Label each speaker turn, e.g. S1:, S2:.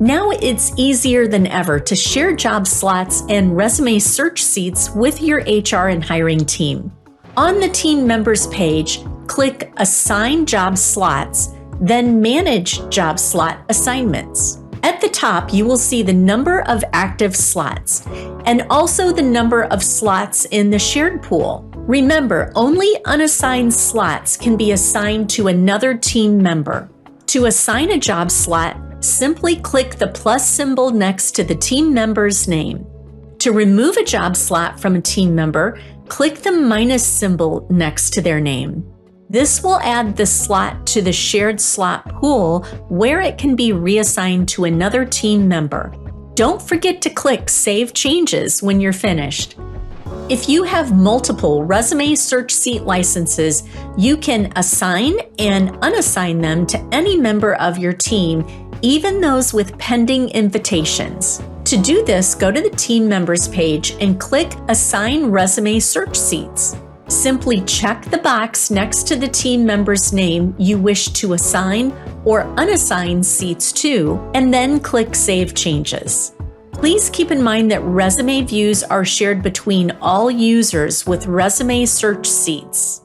S1: Now it's easier than ever to share job slots and resume search seats with your HR and hiring team. On the team members page, click Assign Job Slots, then Manage Job Slot Assignments. At the top, you will see the number of active slots and also the number of slots in the shared pool. Remember, only unassigned slots can be assigned to another team member. To assign a job slot, simply click the plus symbol next to the team member's name. To remove a job slot from a team member, click the minus symbol next to their name. This will add the slot to the shared slot pool where it can be reassigned to another team member. Don't forget to click Save Changes when you're finished. If you have multiple resume search seat licenses, you can assign and unassign them to any member of your team, even those with pending invitations. To do this, go to the team members page and click Assign Resume Search Seats. Simply check the box next to the team member's name you wish to assign or unassign seats to, and then click Save Changes. Please keep in mind that resume views are shared between all users with resume search seats.